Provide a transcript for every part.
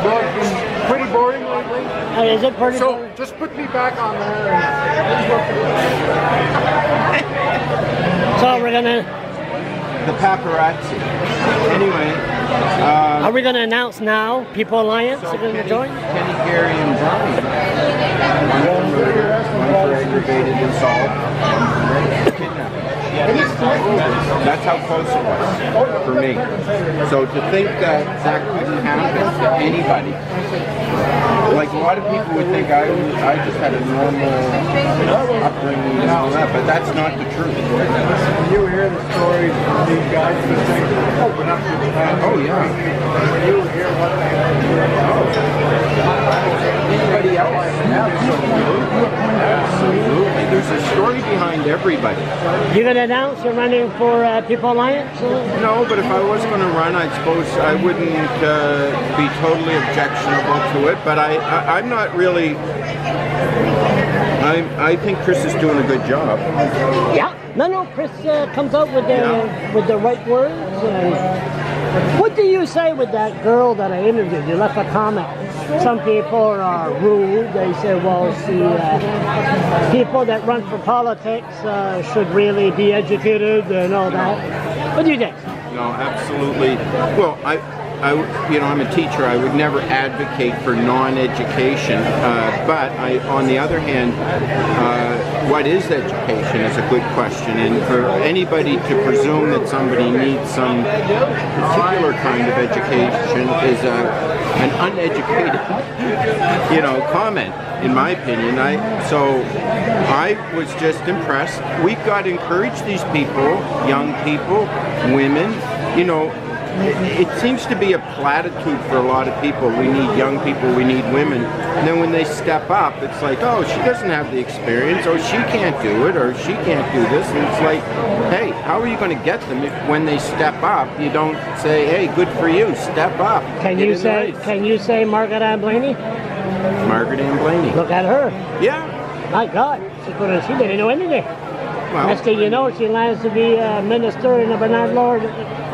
Well, it's been pretty boring lately. Is it pretty So boring? just put me back on there. So we're gonna. The paparazzi. Anyway. Are we gonna announce now? People Alliance So are gonna Kenny, join? Kenny, Gary, and Brian. One for murder, one for aggravated assault, one for kidnapping. That's how close it was for me. So to think that that couldn't happen to anybody, like a lot of people would think I just had a normal upbringing and all that, but that's not the truth. When you hear the stories from these guys, you think, open up your mind. Oh yeah. When you hear what they have to do, Anybody else? Absolutely. There's a story behind everybody. You gonna announce you're running for People Alliance? No, but if I was going to run, I suppose I wouldn't be totally objectionable to it. But I'm not really. I think Chris is doing a good job. Yeah. No. Chris comes out with the right words. What do you say with that girl that I interviewed? You left a comment. Some people are rude. They say, well, people that run for politics should really be educated and all that. What do you think? No, absolutely. Well, I'm a teacher. I would never advocate for non-education. But on the other hand, what is education is a good question. And for anybody to presume that somebody needs some particular kind of education is an uneducated, comment, in my opinion. So I was just impressed. We've got to encourage these people, young people, women, It seems to be a platitude for a lot of people. We need young people, we need women. And then when they step up, it's like, oh, she doesn't have the experience, or she can't do it, or she can't do this. And it's like, hey, how are you going to get them if when they step up, you don't say, hey, good for you, step up. Can you say Margaret Ann Blaney? Margaret Ann Blaney. Look at her. Yeah. My God, she didn't know anything. Well, Next thing you know, she lands to be a minister in the Bernard Lord.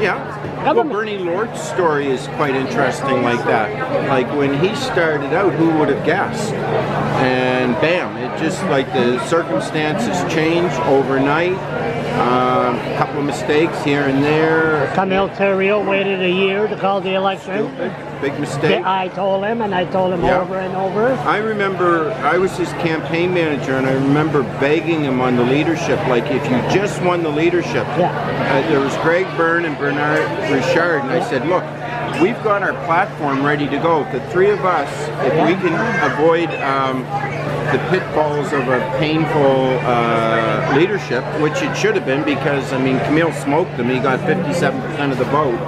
Yeah. Well, Bernie Lord's story is quite interesting like that. Like when he started out, who would have guessed? And bam, it just like the circumstances changed overnight. A couple of mistakes here and there. Camille Theriault waited a year to call the election. Stupid. Big mistake. I told him over and over. I remember I was his campaign manager, and I remember begging him on the leadership, like if you just won the leadership. There was Greg Byrne and Bernard Richard, and I said, look, we've got our platform ready to go. The three of us, if we can avoid the pitfalls of a painful leadership, which it should have been, because I mean Camille smoked him. He got 57% of the vote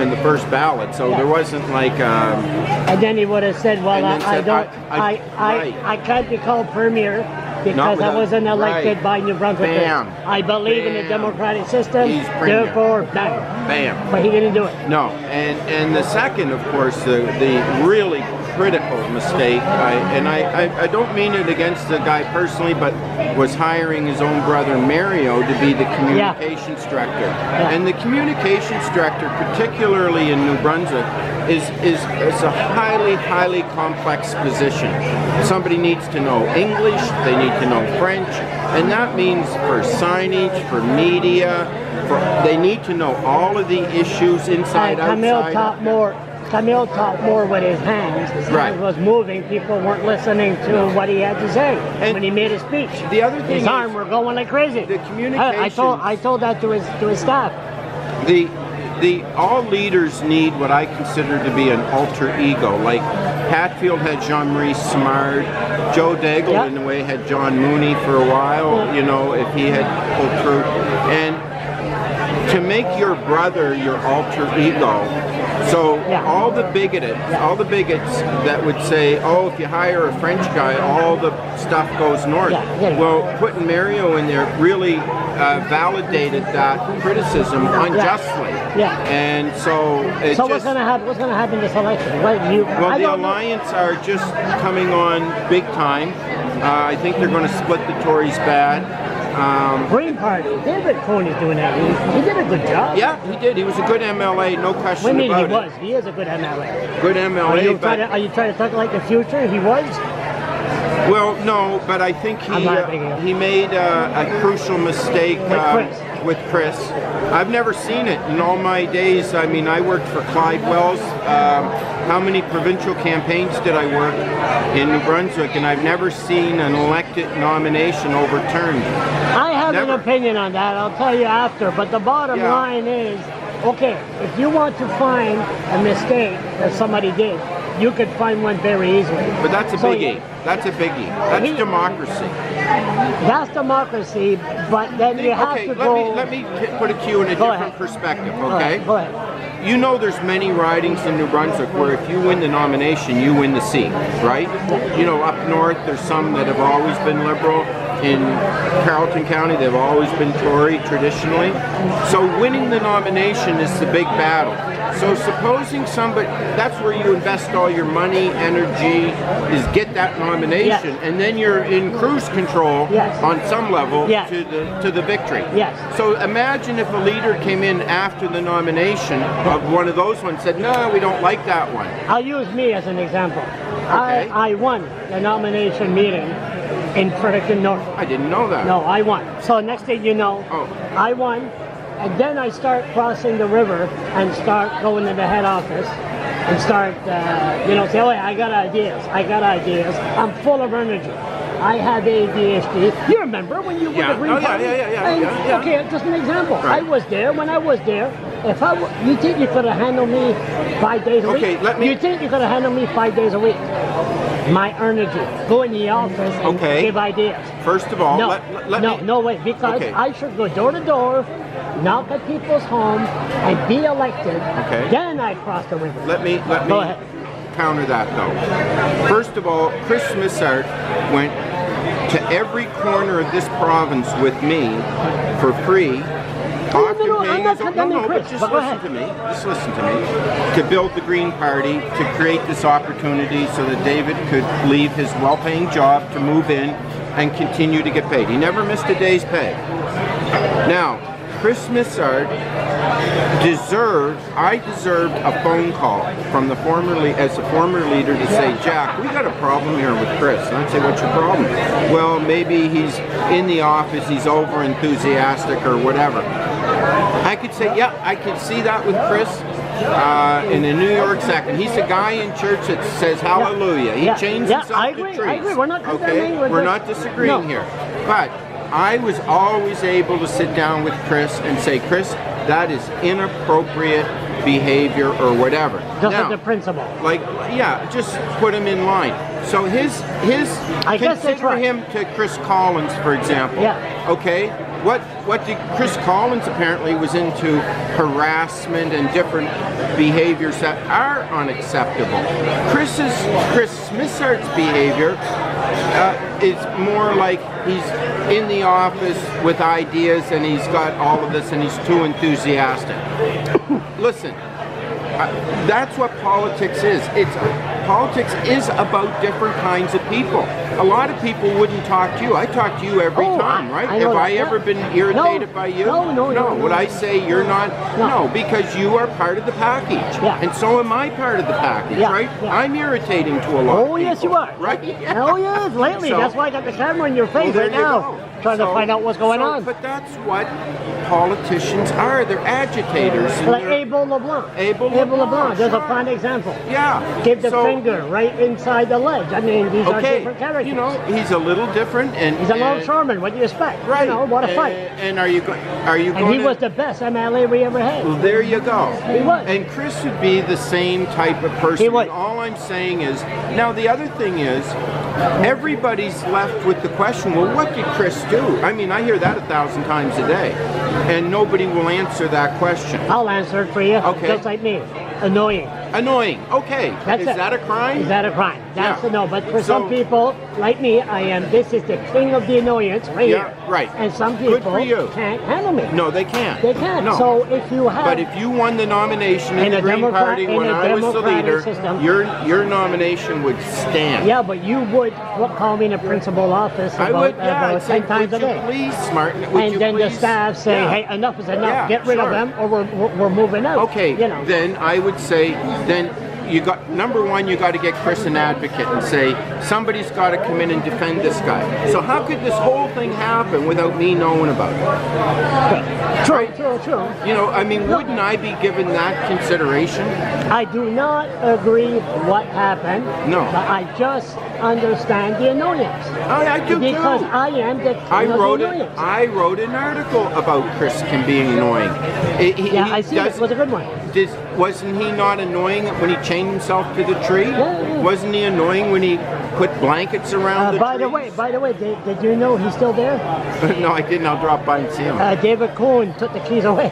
in the first ballot, so there wasn't like. And then he would have said, "Well, I can't be called premier because I wasn't elected by New Brunswick. Bam. I believe in the democratic system. Therefore, bam. But he didn't do it. No, and the second, of course, the really critical mistake, I don't mean it against the guy personally, but was hiring his own brother Mario to be the communications director. And the communications director, particularly in New Brunswick, is a highly complex position. Somebody needs to know English, they need to know French, and that means for signage, for media, they need to know all of the issues inside, outside. Camille taught more with his hands. His hands was moving. People weren't listening to what he had to say when he made his speech. The other thing, his arm were going like crazy. The communication. I told that to his staff. All leaders need what I consider to be an alter ego. Like Hatfield had Jean-Marie Simard, Joe Daigle in a way had John Mooney for a while. If he had pulled through, and to make your brother your alter ego. So all the bigots that would say, oh, if you hire a French guy, all the stuff goes north. Well, putting Mario in there really validated that criticism unjustly. And so it's what's going to happen? What's going to happen this election? The Alliance are just coming on big time. I think they're going to split the Tories bad. Green Party. David Coney's doing that. He did a good job. Yeah, he did. He was a good MLA, no question I mean, about he it. was. He is a good MLA. Good MLA, Are you trying to talk like the future? He was? well, no, but I think I'm laughing at you. he made a crucial mistake with Chris. I've never seen it in all my days. I mean, I worked for Clyde Wells. How many provincial campaigns did I work in New Brunswick? And I've never seen an elected nomination overturned. I have Never. an opinion on that. I'll tell you after. But the bottom Yeah. line is, okay, if you want to find a mistake that somebody did, you could find one very easily. But that's a So, biggie. That's a biggie. That's democracy. That's democracy, but then you have Okay, to go... let me put it to you in a Go different ahead. perspective, All okay? right, go ahead. You know there's many ridings in New Brunswick where if you win the nomination, you win the seat, right? You know, up north, there's some that have always been Liberal. In Carleton County, they've always been Tory traditionally. So winning the nomination is the big battle. So supposing somebody, that's where you invest all your money, energy, is get that nomination, Yes. and then you're in cruise control Yes. on some level Yes. to the victory. Yes. So imagine if a leader came in after the nomination of one of those ones, said, no, we don't like that one. I'll use me as an example. Okay. I won the nomination meeting in Fredericton North. I didn't know that. No, I won. So next thing you know, Oh. I won, and then I start crossing the river and start going to the head office and start, say, oh, I got ideas. I'm full of energy. I have ADHD. You remember when you were Yeah. the Green Oh, yeah, Party? yeah. And, Yeah. Okay, just an example. Right. I was there. When I was there, you think you could have handled me 5 days a week? Okay, let me- You think you could have handled me 5 days a week? My energy. Go in the office and Okay. give ideas. First of all, No, let me... no, wait, because Okay. I should go door to door, knock at people's homes, and be elected. Okay. Then I cross the river. Let me Go ahead. counter that though. First of all, Chris Smithart went to every corner of this province with me for free. No, often I'm paying not his- condemning but Chris, just but go listen ahead. to me. Just listen to me. To build the Green Party, to create this opportunity so that David could leave his well-paying job to move in and continue to get paid. He never missed a day's pay. Now, Chris Smithart I deserved a phone call from the former leader to say, Jack, we got a problem here with Chris. And I'd say, what's your problem? Well, maybe he's in the office, he's over enthusiastic or whatever. I could say, yeah, I could see that with Chris in a New York second. He's a guy in church that says hallelujah. He chains himself I to agree, trees. I agree. We're not condemning. Okay? We're not disagreeing here. But I was always able to sit down with Chris and say, Chris, that is inappropriate behavior or whatever. Just now, as the principle. like, yeah, just put him in line. So I guess that's consider right. him to Chris Collins, for example. Yeah. Okay. What did Chris Collins apparently was into harassment and different behaviors that are unacceptable. Chris Smithsart's behavior is more like he's in the office with ideas and he's got all of this and he's too enthusiastic. Listen, that's what politics is. Politics is about different kinds of people. A lot of people wouldn't talk to you. I talk to you every time, right? I know Have that, I yeah. ever been irritated by you? No. Would I say you're not? No. No, because you are part of the package. Yeah. And so am I part of the package, Yeah, right? yeah. I'm irritating to a lot of people. Oh, yes, you are. Right? Oh, yes, lately. So- That's why I got the camera in your face Well, right there you now. go. Trying to find out what's going on. But that's what politicians are. They're agitators. and Like they're- Abel LeBlanc. Abel LeBlanc, There's a sure. fine example. Yeah. Give the So- finger right inside the ledge. I mean, these are Okay, different characters. you know, he's a little different, and He's a longshoreman. What do you expect? right? You know, what a fight. And are you going? And he was the best MLA we ever had. Well, there you go. He was. And Chris would be the same type of person. He would. And all I'm saying is, now the other thing is, everybody's left with the question, well, what did Chris do? I mean, I hear that 1,000 times a day, and nobody will answer that question. I'll answer it for you. Okay. Just like me. Annoying. Annoying. Okay. That's Is it. that a crime? Is that a crime? That's Yeah. a no. But for So- some people, like me, this is the king of the annoyance right Yeah, here. right. And some Good people for you. can't handle me. No, they can't. They can't. No. So if you have... But if you won the nomination in In the a Green Democrat- Party in when a I was the democratic leader, system- your nomination would stand. Yeah, but you would call me in a principal office I about, would. Yeah, about I'd say, 10 times would a you day. please smarten it? Would And you then the please? staff say, Yeah. hey, enough is enough. Yeah, Get rid of sure. them or we're moving out. Okay, You know. then I would say, then you got, number one, you got to get Chris an advocate and say, somebody's got to come in and defend this guy. So how could this whole thing happen without me knowing about it? True, Right? true, true. You know, I mean, wouldn't I be given that consideration? I do not agree what happened. No. But I just understand the annoyance. I do Because too. I am the king I of wrote the it. annoyance. I wrote an article about Chris Kim being annoying. Yeah, I see. It doesn't- was a good one. Wasn't he not annoying when he chained himself to the tree? Yeah. Wasn't he annoying when he put blankets around the By tree? the way, did you know he's still there? No, I didn't. I'll drop by and see him. David Cohen took the keys away.